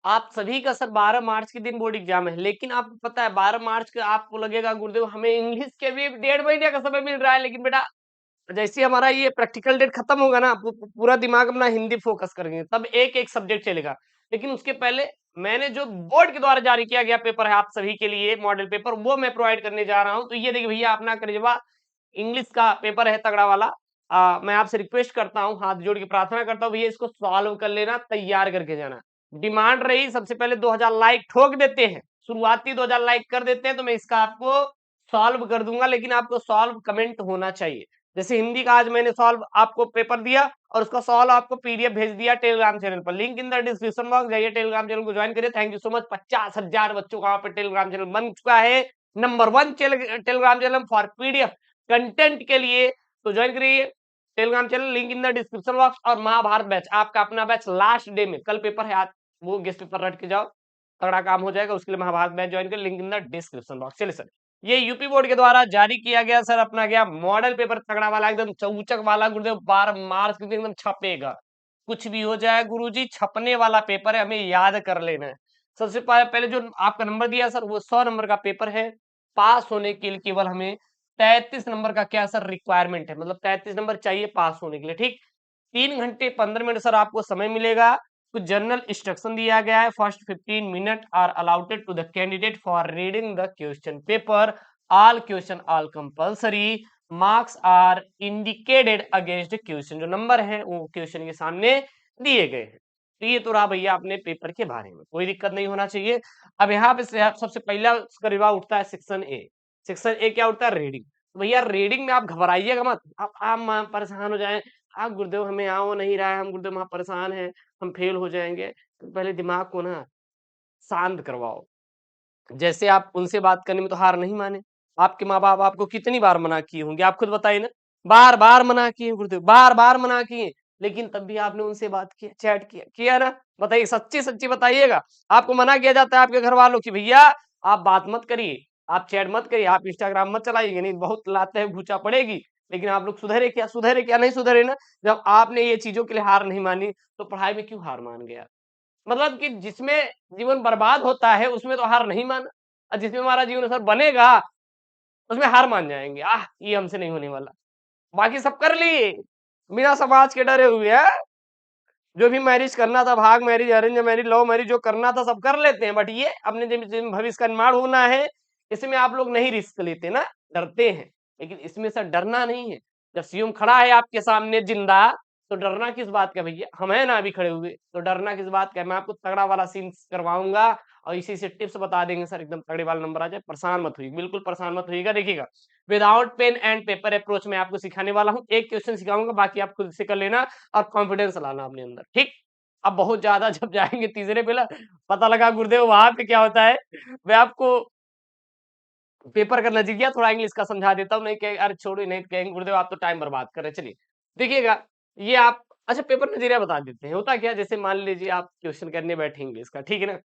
आप सभी का सर 12 मार्च के दिन बोर्ड एग्जाम है, लेकिन आपको पता है 12 मार्च का आपको लगेगा गुरुदेव हमें इंग्लिश के भी 1.5 महीने का समय मिल रहा है, लेकिन बेटा जैसे ही हमारा ये प्रैक्टिकल डेट खत्म होगा ना, पूरा दिमाग अपना हिंदी फोकस करेंगे, तब एक एक सब्जेक्ट चलेगा। लेकिन उसके पहले मैंने जो बोर्ड के द्वारा जारी किया गया पेपर है आप सभी के लिए, मॉडल पेपर, वो मैं प्रोवाइड करने जा रहा हूँ। तो ये देखिए भैया, अपना करिएगा, इंग्लिश का पेपर है तगड़ा वाला। मैं आपसे रिक्वेस्ट करता हूँ, हाथ जोड़ के प्रार्थना करता हूँ, भैया इसको सॉल्व कर लेना, तैयार करके जाना। डिमांड रही सबसे पहले 2000 लाइक ठोक देते हैं, शुरुआती 2000 लाइक कर देते हैं तो मैं इसका आपको सॉल्व कर दूंगा, लेकिन आपको सॉल्व कमेंट होना चाहिए। जैसे हिंदी का आज मैंने सॉल्व आपको पेपर दिया और उसका सॉल्व आपको पीडीएफ भेज दिया टेलीग्राम चैनल पर, link in the description box, जाइए टेलीग्राम चैनल को ज्वाइन करिए। थैंक यू सो मच, 50,000 बच्चों का वहां पर टेलीग्राम चैनल बन चुका है, number 1 Telegram channel for PDF content के लिए। तो ज्वाइन करिए Telegram channel, link in the description box. और महाभारत बैच, आपका अपना बैच लास्ट डे में, कल पेपर है, आज वो गेस्ट पेपर रट के जाओ, तगड़ा काम हो जाएगा। उसके लिए महाभारत बैच ज्वाइन कर, link in the description box. चलिए सर, ये यूपी बोर्ड के द्वारा जारी किया गया सर अपना गया मॉडल पेपर, तगड़ा वाला एकदम चौचक वाला गुरुदेव, 12 मार्च के दिन एकदम छपेगा। कुछ भी हो जाए गुरुजी, छपने वाला पेपर है, हमें याद कर लेना है। सबसे पहले जो आपका नंबर दिया सर, वो 100 नंबर का पेपर है। पास होने के लिए केवल हमें 33 नंबर का क्या सर रिक्वायरमेंट है, मतलब 33 नंबर चाहिए पास होने के लिए, ठीक। 3 घंटे 15 मिनट सर आपको समय मिलेगा। कुछ जनरल इंस्ट्रक्शन दिया गया है, first 15 minute are allotted to the candidate for reading the question paper, all question all compulsory, marks are indicated against question, जो नंबर है वो क्वेश्चन के सामने दिए गए हैं। तो ये तो रहा भैया अपने पेपर के बारे में, कोई दिक्कत नहीं होना चाहिए। अब यहाँ पे सबसे पहला करीबा उठता है सेक्शन ए। सेक्शन ए क्या उठता है, रीडिंग। भैया रीडिंग में आप घबराइएगा मत, आप परेशान हो जाए, आप गुरुदेव हमें आओ नहीं रहा है, हम गुरुदेव वहां परेशान है, हम फेल हो जाएंगे। तो पहले दिमाग को ना शांत करवाओ। जैसे आप उनसे बात करने में तो हार नहीं माने, आपके माँ बाप आपको कितनी बार मना किए होंगे, आप खुद बताइए ना। बार बार मना किए गुरुदेव, बार बार मना किए, लेकिन तब भी आपने उनसे बात किया, चैट किया ना। बताइए, सच्ची सच्ची बताइएगा। आपको मना किया जाता है आपके घर वालों की, भैया आप बात मत करिए, आप चैट मत करिए, आप इंस्टाग्राम मत चलाइए, नहीं बहुत लाते हैं घूचा पड़ेगी। लेकिन आप लोग सुधरे क्या, सुधरे क्या, नहीं सुधरे ना। जब आपने ये चीजों के लिए हार नहीं मानी, तो पढ़ाई में क्यों हार मान गया। मतलब कि जिसमें जीवन बर्बाद होता है उसमें तो हार नहीं माना, और जिसमें हमारा जीवन सर बनेगा उसमें हार मान जाएंगे, ये हमसे नहीं होने वाला। बाकी सब कर लिए बिना समाज के डरे हुए हैं। जो भी मैरिज करना था, भाग marriage, arrange marriage, love marriage, जो करना था सब कर लेते हैं, बट ये अपने जिन भविष्य का निर्माण होना है, इसमें आप लोग नहीं रिस्क लेते ना, डरते हैं। लेकिन इसमें सर डरना नहीं है। जब सीएम खड़ा है आपके सामने जिंदा, तो डरना किस बात का भैया, हम है ना अभी खड़े हुए, तो डरना किस बात का। मैं आपको तगड़ा वाला सीन करवाऊंगा और इसी से टिप्स बता देंगे सर, एकदम तगड़े वाला नंबर आ जाए। परेशान मत होइए, बिल्कुल परेशान मत होइएगा। देखिएगा, without pen and paper approach मैं आपको सिखाने वाला हूँ, एक क्वेश्चन सिखाऊंगा, बाकी आप खुद से कर लेना और कॉन्फिडेंस लाना अपने अंदर, ठीक। अब बहुत ज्यादा जब जाएंगे तीसरे पे, पता लगा गुरुदेव वहां पे क्या होता है, मैं आपको पेपर का नजरिया थोड़ा इंग्लिश का समझा देता हूँ। नहीं कहे अरे छोड़ो, नहीं कहेंगे गुरुदेव आप तो टाइम बर्बाद कर रहे हैं। चलिए देखिएगा, ये आप अच्छा पेपर नजरिया बता देते हैं। होता क्या, जैसे मान लीजिए आप क्वेश्चन करने बैठे इंग्लिश का, ठीक है ना।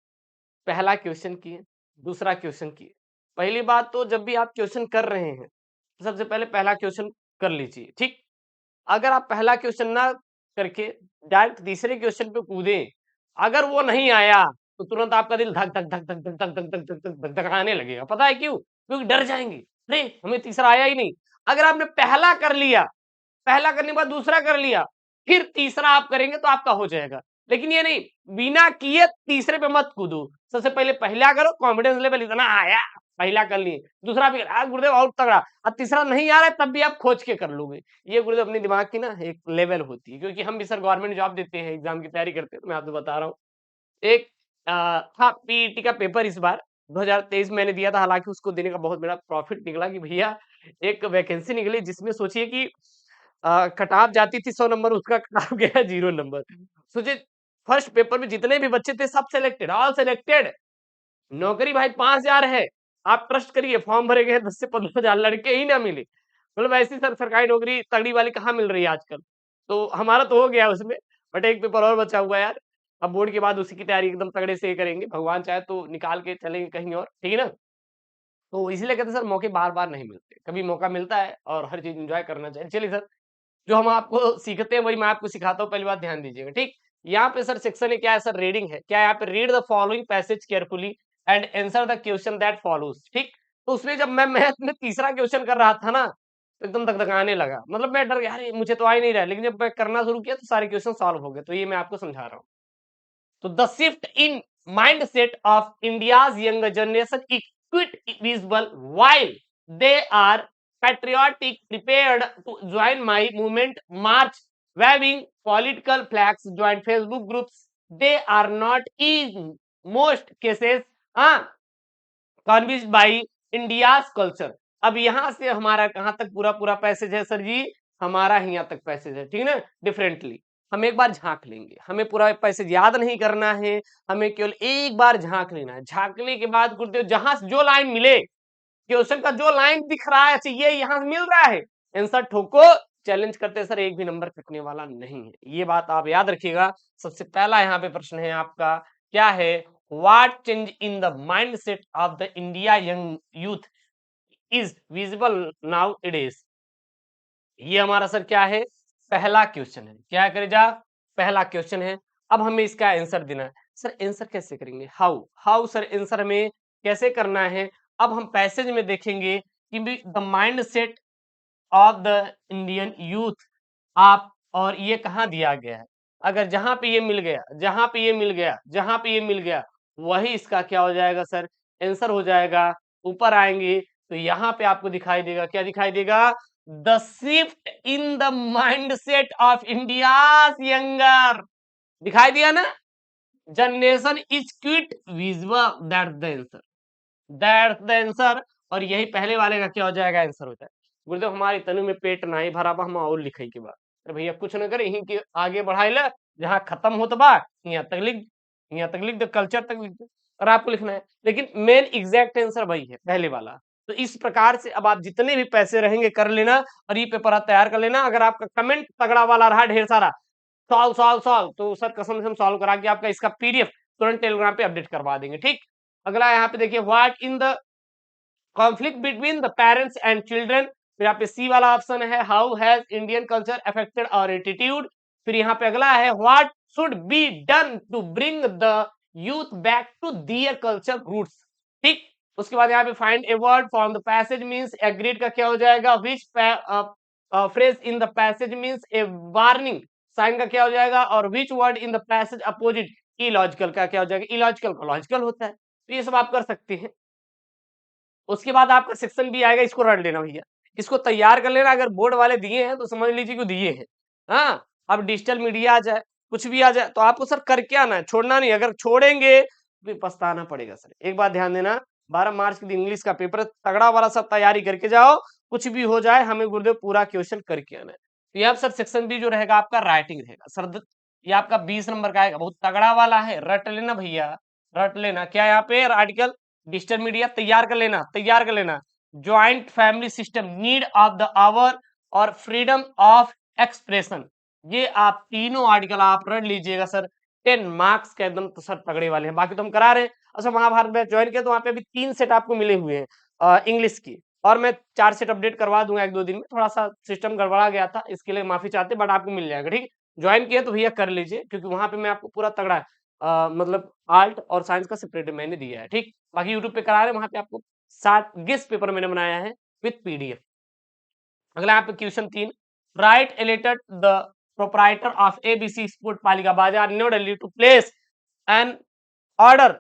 पहला क्वेश्चन किए, दूसरा क्वेश्चन किए। पहली बात तो जब भी आप क्वेश्चन कर रहे हैं, तो सबसे पहले पहला क्वेश्चन कर लीजिए, ठीक। अगर आप पहला क्वेश्चन ना करके डायरेक्ट तीसरे क्वेश्चन पे कूदे, अगर वो नहीं आया, तो तुरंत आपका दिल धक धक धक धक धक धक धक धक धक धक धक धकाने लगेगा। पता है क्यों, क्योंकि डर जाएंगे, नहीं हमें तीसरा आया ही नहीं। अगर आपने पहला कर लिया, पहला करने के बाद दूसरा कर लिया, फिर तीसरा आप करेंगे तो आपका हो जाएगा। लेकिन ये नहीं, बिना किए तीसरे पे मत कूदो। सबसे पहले पहला करो, कॉन्फिडेंस लेवल इतना आया, पहला कर लिए, दूसरा भी गुरुदेव और तगड़ा, अब तीसरा नहीं आ रहा है तब भी आप खोज के कर लोगे। ये गुरुदेव अपने दिमाग की ना एक लेवल होती है, क्योंकि हम भी सर गवर्नमेंट जॉब देते हैं, एग्जाम की तैयारी करते हैं, तो मैं आपको बता रहा हूँ। एक था पीईटी का पेपर, इस बार 2023 मैंने दिया था, हालांकि उसको देने का बहुत बड़ा प्रॉफिट निकला कि भैया एक वैकेंसी निकली जिसमें सोचिए कि कट ऑफ जाती थी 100 नंबर, उसका कट ऑफ गया 0 नंबर। सोचिए फर्स्ट पेपर में जितने भी बच्चे थे सब सिलेक्टेड, ऑल सिलेक्टेड। नौकरी भाई 5,000 है, आप ट्रस्ट करिए, फॉर्म भरे गए 10 से 15,000, लड़के ही ना मिले। मतलब ऐसी सर सरकारी नौकरी तगड़ी वाली कहाँ मिल रही है आजकल। तो हमारा तो हो गया उसमें, बट एक पेपर और बचा हुआ है यार। अब बोर्ड के बाद उसी की तैयारी एकदम तगड़े से करेंगे, भगवान चाहे तो निकाल के चलेंगे कहीं और, ठीक है ना। तो इसीलिए कहते हैं सर मौके बार बार नहीं मिलते, कभी मौका मिलता है और हर चीज एंजॉय करना चाहिए। चलिए सर, जो हम आपको सीखते हैं वही मैं आपको सिखाता हूँ, पहली बात ध्यान दीजिएगा, ठीक। यहाँ पे सर सेक्शन क्या है सर, रीडिंग है। क्या यहाँ पे, read the following passage carefully and answer the question that follows. ठीक, तो उसमें जब मैं मैथ में तीसरा क्वेश्चन कर रहा था ना, तो एकदम धकधकाने लगा, मतलब मैं डर गया, अरे मुझे तो आ ही नहीं रहा है, लेकिन जब मैं करना शुरू किया तो सारे क्वेश्चन सॉल्व हो गए। तो ये मैं आपको समझा रहा हूँ। तो the shift in mindset of India's younger generation is quite visible while they are patriotic, prepared to join my movement, march, waving political flags, join Facebook groups. They are not in most cases convinced by India's culture. अब यहां से हमारा कहां तक पूरा पूरा passage है sir जी, हमारा यहाँ तक पैसेज है, ठीक है ना। डिफरेंटली हम एक बार झांक लेंगे, हमें पूरा पैसेज याद नहीं करना है, हमें केवल एक बार झांक लेना है। झांकने के बाद गुरुदेव जहां से जो लाइन मिले, क्वेश्चन का जो लाइन दिख रहा है चाहिए, यहाँ मिल रहा है, आंसर ठोको। चैलेंज करते सर, एक भी नंबर कटने वाला नहीं है, ये बात आप याद रखिएगा। सबसे पहला यहाँ पे प्रश्न है आपका, क्या है, what change in the mindset of the India young youth is visible now it is. ये हमारा सर क्या है, पहला क्वेश्चन है। क्या करे जा, पहला क्वेश्चन है। अब हमें इसका आंसर देना है। सर आंसर कैसे करेंगे, हाउ हाउ सर आंसर हमें कैसे करना है। अब हम पैसेज में देखेंगे कि the mind set of the Indian youth, आप, और ये कहाँ दिया गया है। अगर जहां पे ये मिल गया, जहां पे ये मिल गया, जहां पे ये मिल गया, वही इसका क्या हो जाएगा सर, आंसर हो जाएगा। ऊपर आएंगे तो यहाँ पे आपको दिखाई देगा, क्या दिखाई देगा, the shift in the mind set of India younger, दिखाई दिया ना, generation is quit visual, that's the answer, that's the answer. और यही पहले वाले का क्या हो जाएगा, आंसर हो जाएगा। गुरुदेव हमारी तनु में पेट नहीं भरा बा, हम और लिखे के बाद, अरे भैया कुछ न करे, यहीं के आगे बढ़ाई ले, जहां खत्म होता बा यहाँ तक लिख, यहाँ तक लिख दो, कल्चर तक लिख दो, और आपको लिखना है। लेकिन मेन एग्जैक्ट आंसर वही है, पहले वाला। तो इस प्रकार से अब आप जितने भी पैसे रहेंगे कर लेना, और ये पेपर आप तैयार कर लेना। अगर आपका कमेंट तगड़ा वाला रहा, ढेर सारा सॉल्व सॉल्व सॉल्व, तो सर कसम से हम सॉल्व करा के आपका इसका पीडीएफ तुरंत टेलीग्राम पे अपडेट करवा देंगे। ठीक, अगला यहाँ पे देखिए, what in the conflict between the parents and children. फिर यहाँ पे सी वाला ऑप्शन है, how has Indian culture affected our attitude. फिर यहाँ पे अगला है, what should be done to bring the youth back to their culture roots. ठीक, उसके बाद यहाँ पे find a word from the passage means agreed का क्या हो जाएगा, which phrase in the passage means a warning, sign का क्या हो जाएगा, और which word in the passage opposite illogical का क्या हो जाएगा, इलॉजिकल का लॉजिकल होता है। तो ये सब आप कर सकते हैं। उसके बाद आपका सेक्शन भी आएगा, इसको रट लेना भैया, इसको तैयार कर लेना। अगर बोर्ड वाले दिए हैं तो समझ लीजिए कि दिए हैं। हाँ, अब डिजिटल मीडिया आ जाए, कुछ भी आ जाए, तो आपको सर करके आना है, छोड़ना नहीं। अगर छोड़ेंगे तो पछताना पड़ेगा सर। एक बात ध्यान देना, 12 मार्च के दिन इंग्लिश का पेपर तगड़ा वाला, सब तैयारी करके जाओ, कुछ भी हो जाए हमें गुरुदेव पूरा क्वेश्चन करके आना है। तो यहाँ सर सेक्शन बी जो रहेगा आपका राइटिंग रहेगा सर, ये आपका 20 नंबर का आएगा, बहुत तगड़ा वाला है, रट लेना भैया, रट लेना। क्या यहाँ पे आर्टिकल, डिजिटल मीडिया तैयार कर लेना, तैयार कर लेना। Joint family system, need of the hour, और फ्रीडम ऑफ एक्सप्रेशन, ये आप तीनों आर्टिकल आप रट लीजिएगा सर। 10 मार्क्स का एकदम तो सर तगड़े वाले हैं। बाकी तो हम करा रहे हैं। अच्छा, महाभारत बैच ज्वाइन किया तो वहाँ पे अभी 3 सेट आपको मिले हुए हैं इंग्लिश की, और मैं 4 सेट अपडेट करवा दूंगा 1-2 दिन में। थोड़ा सा सिस्टम गड़बड़ा गया था, इसके लिए माफी चाहते, बट आपको मिल जाएगा। ठीक, ज्वाइन किया तो भैया कर लीजिए, क्योंकि वहां पे मैं आपको पूरा तगड़ा मतलब आर्ट और साइंस का सेपरेट मैंने दिया है। ठीक, बाकी यूट्यूब पे करा रहे हैं, वहां पे आपको 7 गेस्ट पेपर मैंने बनाया है विथ पीडीएफ। अगला यहाँ पे question 3, write a letter the proprietor of ABC sport Palika Bazaar New Delhi to place an order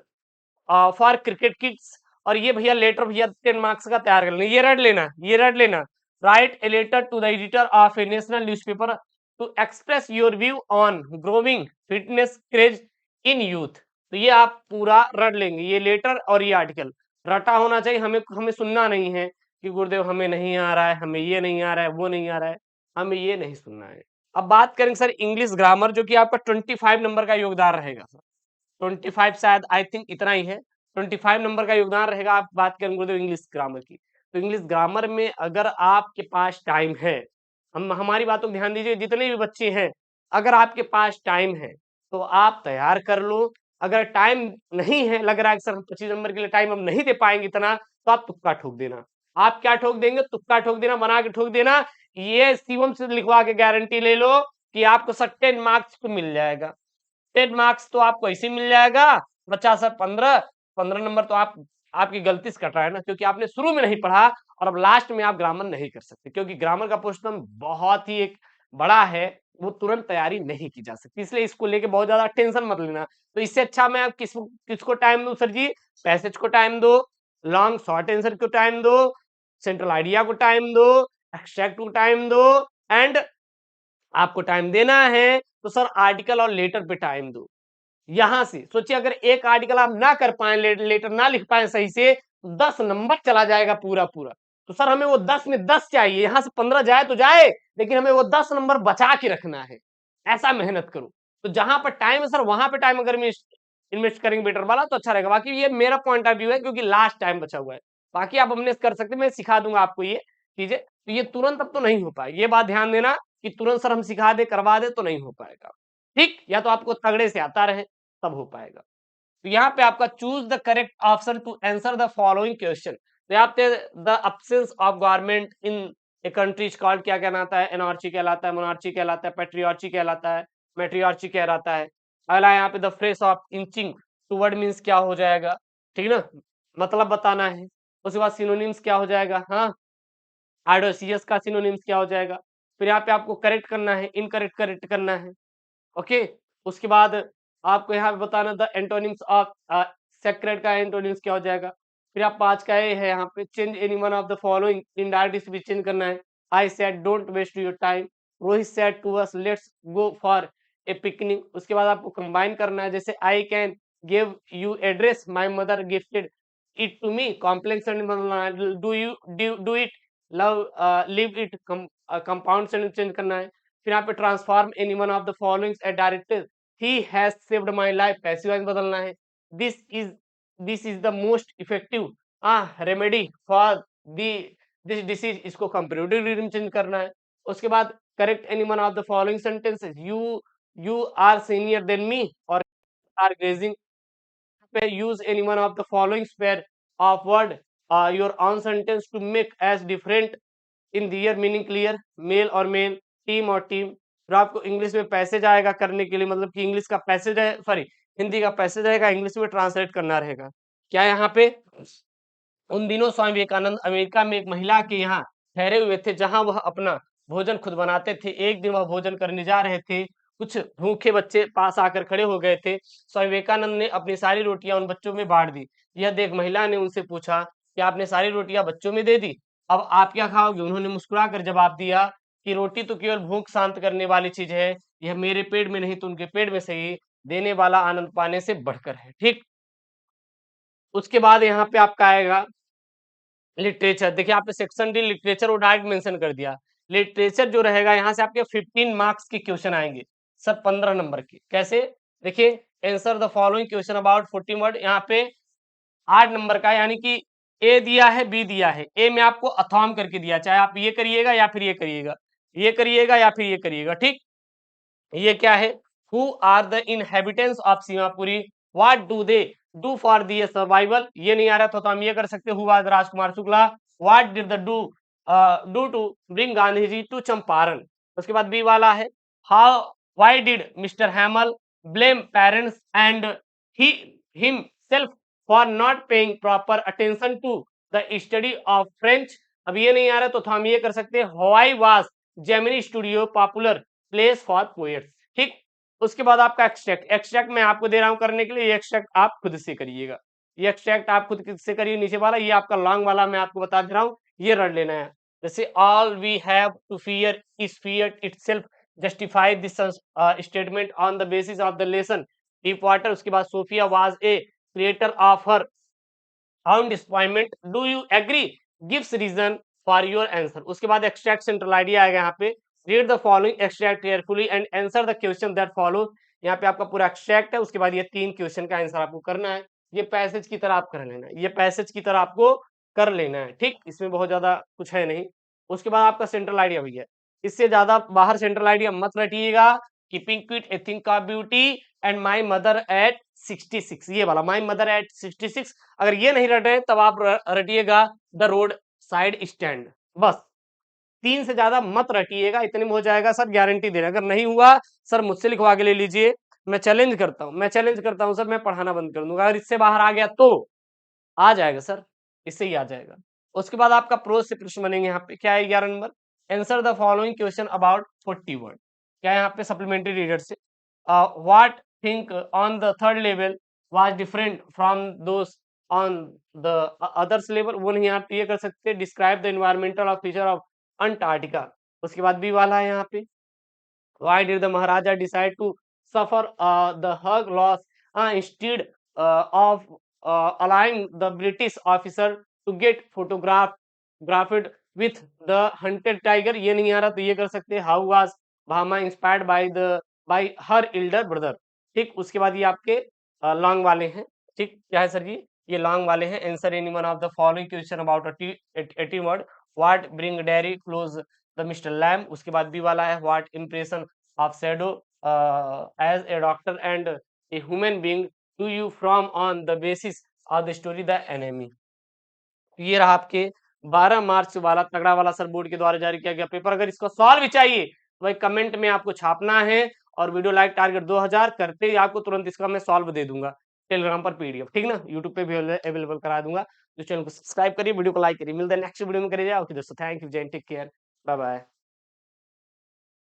for cricket kits. और ये भैया लेटर भैया 10 मार्क्स का तैयार कर लेना, ये रट लेना, ये रट लेना। Write a letter to the editor of a national newspaper to express your view on growing fitness craze in youth. तो ये आप पूरा रट लेंगे, ये लेटर और ये आर्टिकल रटा होना चाहिए। हमें हमें सुनना नहीं है कि गुरुदेव हमें नहीं आ रहा है, हमें ये नहीं आ रहा है, वो नहीं आ रहा है, हमें ये नहीं सुनना है। अब बात करेंगे सर इंग्लिश ग्रामर, जो कि आपका 25 नंबर का योगदान रहेगा सर। 25 शायद, आई थिंक इतना ही है, 25 नंबर का योगदान रहेगा। आप बात करें गुरुदेव इंग्लिश ग्रामर की, तो इंग्लिश ग्रामर में अगर आपके पास टाइम है, हम हमारी बातों को ध्यान दीजिए, जितने भी बच्चे हैं, अगर आपके पास टाइम है तो आप तैयार कर लो। अगर टाइम नहीं है, लग रहा है कि सर हम 25 नंबर के लिए टाइम हम नहीं दे पाएंगे इतना, तो आप तुक्का ठोक देना। आप क्या ठोक देंगे, तुक्का ठोक देना, बना के ठोक देना। ये शिवम से लिखवा के गारंटी ले लो कि आपको सर 10 मार्क्स को मिल जाएगा। 10 मार्क्स तो आपको ऐसे मिल जाएगा, बच्चा सर 15 नंबर तो आपकी गलती से कट रहा है ना, क्योंकि आपने शुरू में नहीं पढ़ा और अब लास्ट में आप ग्रामर नहीं कर सकते, क्योंकि ग्रामर का पोर्शन बहुत ही एक बड़ा है, वो तुरंत तैयारी नहीं की जा सकती, इसलिए इसको लेके बहुत ज्यादा टेंशन मत लेना। तो इससे अच्छा मैं किसको टाइम दूं सर जी? पैसेज को टाइम दो, लॉन्ग शॉर्ट आंसर को टाइम दो, सेंट्रल आइडिया को टाइम दो, एक्सट्रैक्ट को टाइम दो, एंड आपको टाइम देना है तो सर आर्टिकल और लेटर पे टाइम दो। यहां से सोचिए, अगर एक आर्टिकल आप ना कर पाए, लेटर ना लिख पाए सही से, तो 10 नंबर चला जाएगा पूरा पूरा। तो सर हमें वो 10 में 10 चाहिए, यहां से 15 जाए तो जाए, लेकिन हमें वो 10 नंबर बचा के रखना है। ऐसा मेहनत करो। तो जहां पर टाइम है सर, वहां पे टाइम अगर इन्वेस्ट करेंगे बेटर वाला तो अच्छा रहेगा। बाकी ये मेरा पॉइंट ऑफ व्यू है, क्योंकि लास्ट टाइम बचा हुआ है। बाकी आप अपने से कर सकते हैं, मैं सिखा दूंगा आपको ये चीजें। तो ये तुरंत अब तो नहीं हो पाएगी, ये बात ध्यान देना कि तुरंत सर हम सिखा दे करवा दे तो नहीं हो पाएगा। ठीक, या तो आपको तगड़े से आता रहे तब हो पाएगा। तो यहाँ पे आपका choose the correct option to answer the following question. तो यहाँ पे the absence of government in a country is called, क्या कहलाता है? एनार्ची कहलाता है, मोनार्ची कहलाता है, पेट्रियार्ची कहलाता है, मैट्रियार्ची कहलाता है। अगला यहाँ पे the fresh of inching toward means क्या हो जाएगा? ठीक ना, मतलब बताना है। उसके बाद सिनोनिम्स क्या हो जाएगा? हाँ, आइडोसियस का सिनोनिम्स क्या हो जाएगा? फिर यहाँ पे आपको करेक्ट करना है, इनकरेक्ट करेक्ट करना है। ओके, उसके बाद आपको यहाँ पे बताना द एंटोनिम्स ऑफ सेक्रेट का एंटोनिम्स क्या हो जाएगा। फिर आप 5 का ए है यहाँ पे, change any one of the following indirectly भी चेंज करना है। I said don't waste your time, Rohit said to us let's go for a picnic. उसके बाद आपको कंबाइन करना है, जैसे I can give you address, my mother gifted it to me. Complex do you do it, love live it, compound sentence change करना है। फिर यहाँ पे transform any one of the following A directive, he has saved my life, passive voice बदलना है। This is this is the most effective remedy for the this disease, इसको comparative reading change करना है। उसके बाद correct any one of the following sentences, you are senior than me और are grazing पे use any one of the following pair of word your own sentence to make as different in their meaning clear, male और mail, team और teem. फिर आपको English में passage आएगा करने के लिए, मतलब कि इंग्लिश का पैसेज है, सॉरी हिंदी का पैसेज आएगा, इंग्लिश में ट्रांसलेट करना रहेगा। क्या यहाँ पे? उन दिनों स्वामी विवेकानंद अमेरिका में एक महिला के यहाँ ठहरे हुए थे, जहां वह अपना भोजन खुद बनाते थे। एक दिन वह भोजन करने जा रहे थे, कुछ भूखे बच्चे पास आकर खड़े हो गए थे। स्वामी विवेकानंद ने अपनी सारी रोटियां उन बच्चों में बांट दी। यह देख महिला ने उनसे पूछा कि आपने सारी रोटियां बच्चों में दे दी, अब आप क्या खाओगे? उन्होंने मुस्कुरा कर जवाब दिया कि रोटी तो केवल भूख शांत करने वाली चीज है, यह मेरे पेट में नहीं तो उनके पेट में सही देने वाला आनंद पाने से बढ़कर है। ठीक, उसके बाद यहाँ पे आपका आएगा लिटरेचर। देखिए आपने सेक्शन डी लिटरेचर और डायरेक्ट मेंशन कर दिया। लिटरेचर जो रहेगा, यहाँ से आपके 15 मार्क्स के क्वेश्चन आएंगे सर, 15 नंबर के। कैसे? देखिए, answer the following question about 14 word, यहाँ पे 8 नंबर का, यानी कि ए दिया है, बी दिया है। ए में आपको अथॉम करके दिया, चाहे आप ये करिएगा या फिर ये करिएगा, ये करिएगा या फिर ये करिएगा। ठीक, ये क्या है? Who are the inhabitants of Seemapuri, what do they do for the survival. ये नहीं आ रहा था तो हम ये कर सकते, who was Rajkumar Shukla, what did the do to bring Gandhi ji to Champaran. उसके बाद बी वाला है, how why did mister Hamel blame parents and he himself for not paying proper attention to the study of French. अब ये नहीं आ रहा तो हम ये कर सकते हैं, why was Gemini studio popular place for poets. ठीक, उसके बाद आपका एक्सट्रैक्ट। एक्सट्रैक्ट मैं आपको दे रहा हूं करने के लिए, ये एक्सट्रैक्ट आप खुद से करिएगा। ये एक्सट्रैक्ट आप खुद से करिए, नीचे वाला ये आपका लॉन्ग वाला मैं आपको बता दे रहा हूँ, ये रट लेना है। जैसे all we have to fear is fear itself, justify this statement on the basis of the lesson deep water. उसके बाद Sophia was a creator of her own disappointment, do you agree, gives reason for your answer। उसके बाद extract central idea आएगा यहाँ पे, read the following extract carefully and answer the question that follow। यहाँ पे आपका पूरा extract है, उसके बाद ये 3 क्वेश्चन का आंसर आपको करना है। ये पैसेज की तरह आप कर लेना है, ये पैसेज की तरह आपको कर लेना है। ठीक, इसमें बहुत ज्यादा कुछ है नहीं। उसके बाद आपका सेंट्रल आइडिया भैया, इससे ज्यादा बाहर सेंट्रल आइडिया मत रटिएगा। Keeping quiet a thing of beauty and my mother at 66, ये वाला माई मदर एट 66, अगर ये नहीं रट रहे तब आप रटिएगा द रोड साइड स्टैंड। बस 3 से ज्यादा मत रटिएगा, इतने में हो जाएगा सर, गारंटी दे रहे। अगर नहीं हुआ सर मुझसे लिखवा के ले लीजिए, मैं चैलेंज करता हूँ सर, मैं पढ़ाना बंद कर दूँगा। अगर इससे बाहर आ गया तो आ जाएगा सर, इससे ही आ जाएगा। उसके बाद आपका प्रोज़ से प्रश्न बनेंगे यहाँ पे, क्या है 11 number? Answer the following question about 40 word. क्या है यहाँ पे सप्लीमेंट्री रीडर से? What think on the third level was different from those on the others level? वो नहीं आप ये कर सकते। डिस्क्राइब द एनवायरमेंटल और फीचर ऑफ अंटार्कटिका। उसके बाद बी वाला है यहाँ पे, why did the Maharaja decide to suffer the hug loss instead of allowing the British officer to get photographed with the hunted tiger? ये नहीं आ रहा तो ये कर सकते हैं, how was Bahama inspired by her elder brother? ठीक, उसके बाद ये आपके लॉन्ग वाले हैं। ठीक, क्या है सर जी? ये लॉन्ग वाले हैं। Answer any one of the following question about 80 word. What bring Derry close the mister Lamb. उसके बाद बी वाला है, what impression of shadow as a doctor and a human being to you from on the basis of the story the enemy। ये रहा आपके 12 मार्च वाला तगड़ा वाला सर बोर्ड के द्वारा जारी किया गया पेपर। अगर इसका सॉल्व भी चाहिए तो भाई कमेंट में आपको छापना है, और वीडियो लाइक टारगेट 2000 करते ही आपको तुरंत इसका मैं सॉल्व दे दूंगा टेलीग्राम पर पीडीएफ, ठीक ना? यूट्यूब पे भी अवेलेबल करा दूंगा। तो चैनल को सब्सक्राइब करिए, वीडियो को लाइक करिए। मिलते हैं नेक्स्ट वीडियो में, करिए। ओके दोस्तों, थैंक यू, जय, टेक केयर, बाय बाय।